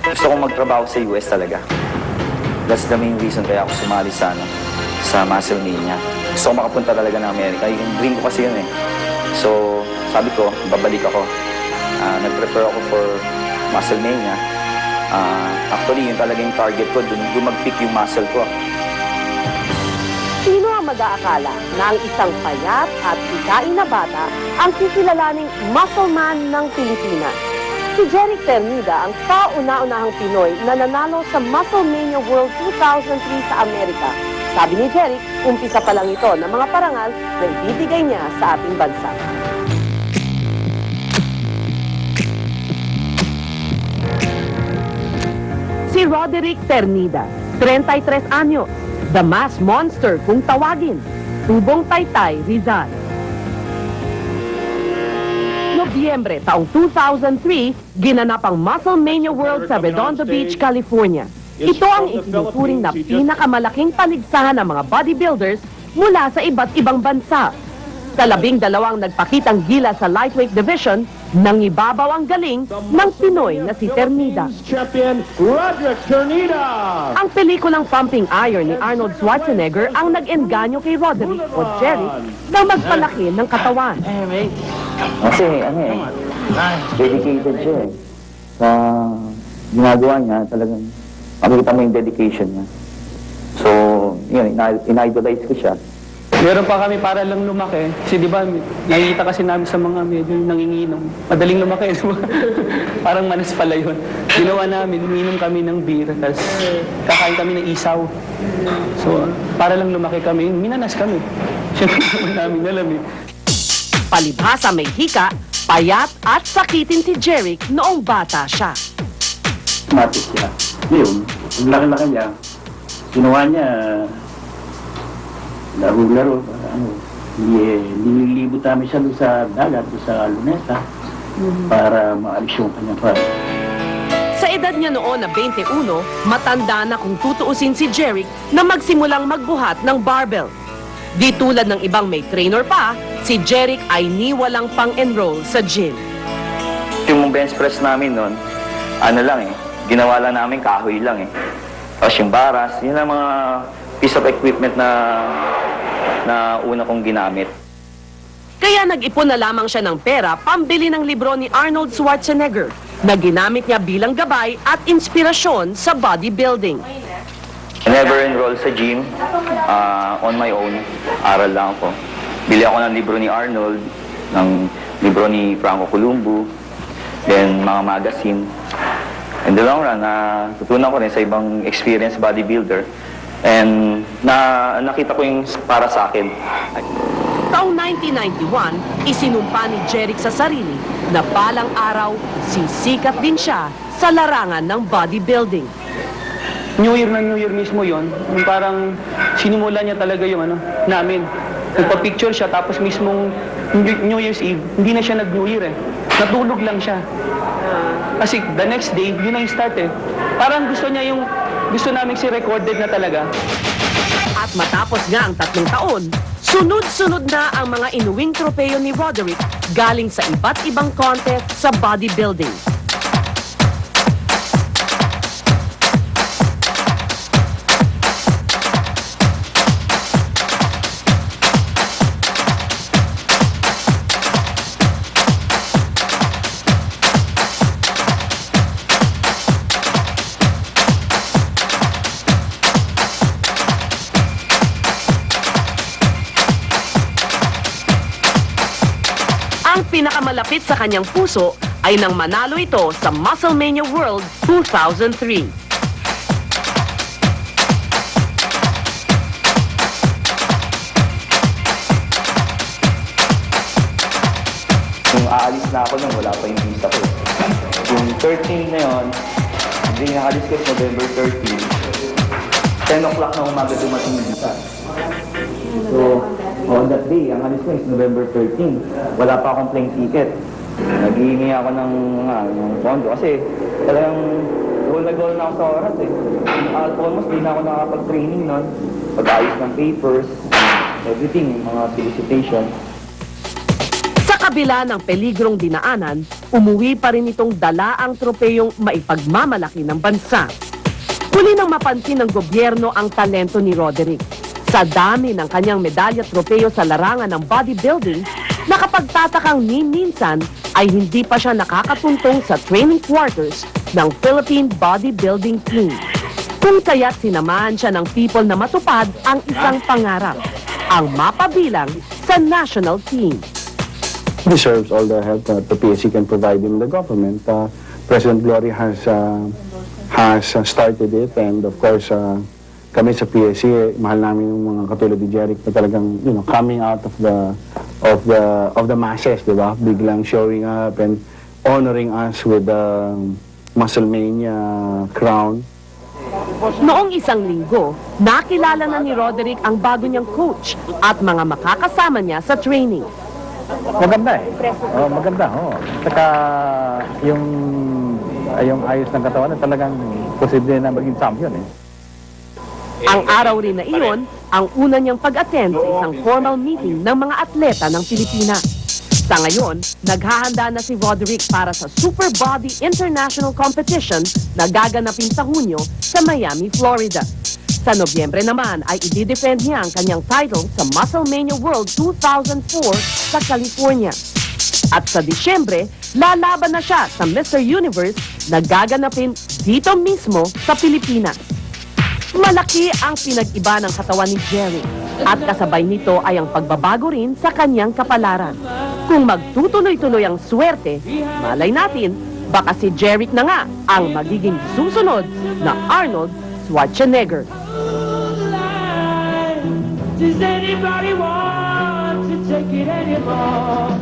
Gusto kong magtrabaho sa US talaga. That's the main reason kaya ako sumali sa, sa Musclemania. Gusto ko makapunta talaga ng Amerika. Yung dream ko kasi yun eh. So, sabi ko, babalik ako. Nag-prepare ako for Musclemania. Actually, yun talaga yung target ko. Doon mag-pick yung muscle ko. Sino ang mag-aakala na ang isang payat at hikain na bata ang kikilalaning muscle man ng Pilipinas? Si Jeric Ternida ang kauna-unahang Pinoy na nanalo sa Musclemania World 2003 sa Amerika. Sabi ni Jeric, umpisa pa lang ito ng mga parangal na ibibigay niya sa ating bansa. Si Roderick Ternida, 33 anyos, the mass monster kung tawagin, Tubong Taytay, Rizal. Nobyembre taong 2003, ginanap ang Musclemania World sa Redondo Beach, California. Ito ang itinuturing na pinakamalaking paligsahan ng mga bodybuilders mula sa iba't ibang bansa. Sa 12 nagpakitang gila sa lightweight division, nangibabaw ang galing ng Pinoy na si Ternida. Champion Roderick Ternida. Ang pelikulang Pumping Iron ni Arnold Schwarzenegger ang nag-engganyo kay Roderick o Jeric na magpalaki ng katawan. Kasi, dedicated siya eh. Sa ginagawa niya, talagang makikita mo yung dedication niya. So, yun, in-idolize ko siya. Meron pa kami para lang lumaki. Kasi di ba, nakikita kasi namin sa mga medyo nanginginom. Madaling lumaki. Parang manas pala yun. Ginawa namin, uminom kami ng beer, tapos kakain kami ng isaw. So, para lang lumaki kami, minanas kami. Siyempre naman namin alam eh. Palibhasa may hika, payat at sakitin si Jeric noong bata siya. Matis siya. Ngayon, ang laki-laki niya, ginawa niya, laro-laro, nililibot namin siya doon sa dagat, doon sa Luneta, para maalis yung kanyang pare. Sa edad niya noon na 21, matanda na kung tutuusin si Jeric na magsimulang magbuhat ng barbell. Di tulad ng ibang may trainer pa, si Jeric ay niwalang pang-enroll sa gym. Yung bench press namin noon, ano lang eh, ginawa lang namin kahoy lang eh. Tapos yung baras, yun ang mga piece of equipment na una kong ginamit. Kaya nag-ipon na lamang siya ng pera pambili ng libro ni Arnold Schwarzenegger na ginamit niya bilang gabay at inspirasyon sa bodybuilding. I never enrolled sa gym on my own. Aral lang ako. Bili ako ng libro ni Arnold, ng libro ni Franco Columbu, then mga magazine. In the long run, tutunan ko rin sa ibang experienced bodybuilder. And nakita ko yung para sa akin. Taong 1991, isinumpa ni Jeric sa sarili na balang araw, sisikat din siya sa larangan ng bodybuilding. New Year na New Year mismo yon, yung parang sinimula niya talaga yung namin. Nagpa-picture siya, tapos mismong New Year's Eve, hindi na siya nag-New Year eh. Natulog lang siya. Kasi the next day, yun na yung start eh. Parang gusto niya yung, gusto namin si recorded na talaga. At matapos nga ang 3 taon, sunod-sunod na ang mga inuwing tropeyo ni Roderick galing sa iba't ibang contest sa bodybuilding. Ang pinakamalapit sa kanyang puso ay nang manalo ito sa Musclemania World 2003. Yung aalis na ako nung wala pa yung visa ko. Yung 13 na yun, hindi nakalis ko November 13. 10 o'clock na umaga dumating yung visa. So, on that day, ang alis ko is November 13. Wala pa akong plane ticket. Nag-iingi ako ng pondo kasi talagang goal na goal na ako sa oras eh. Almost di na ako nakakapag-training nun. Pag-ayos ng papers, everything, yung mga solicitation. Sa kabila ng peligrong dinaanan, umuwi pa rin itong dala ang tropeyong maipagmamalaki ng bansa. Huli nang mapansin ng gobyerno ang talento ni Roderick. Sa dami ng kanyang medalya at tropeyo sa larangan ng bodybuilding, nakapagtatakang ni minsan ay hindi pa siya nakakatuntong sa training quarters ng Philippine Bodybuilding Team. Kung kaya't sinamahan siya ng people na matupad ang isang pangarap, ang mapabilang sa national team. Deserves all the help that the PSC can provide in the government. President Gloria has started it, and of course, kami sa PSC, mahal namin yung mga katulad ni Jeric na talagang, coming out of the masses, di ba? Biglang showing up and honoring us with the Musclemania crown. Noong isang linggo, nakilala na ni Roderick ang bago niyang coach at mga makakasama niya sa training. Maganda eh. Oh, maganda, oh. Saka yung ayos ng katawan na talagang posible na maging champion eh. Ang araw rin na iyon, ang una niyang pag-attend sa isang formal meeting ng mga atleta ng Pilipinas. Sa ngayon, naghahanda na si Roderick para sa Super Body International Competition na gaganapin sa Hunyo sa Miami, Florida. Sa Nobyembre naman ay i-defend niya ang kanyang title sa Musclemania World 2004 sa California. At sa Disyembre, lalaban na siya sa Mr. Universe na gaganapin dito mismo sa Pilipinas. Malaki ang pinag-iba ng katawan ni Jerry at kasabay nito ay ang pagbabago rin sa kanyang kapalaran. Kung magtutuloy-tuloy ang swerte, malay natin, baka si Jeric na nga ang magiging susunod na Arnold Schwarzenegger. Does anybody want to take it anymore?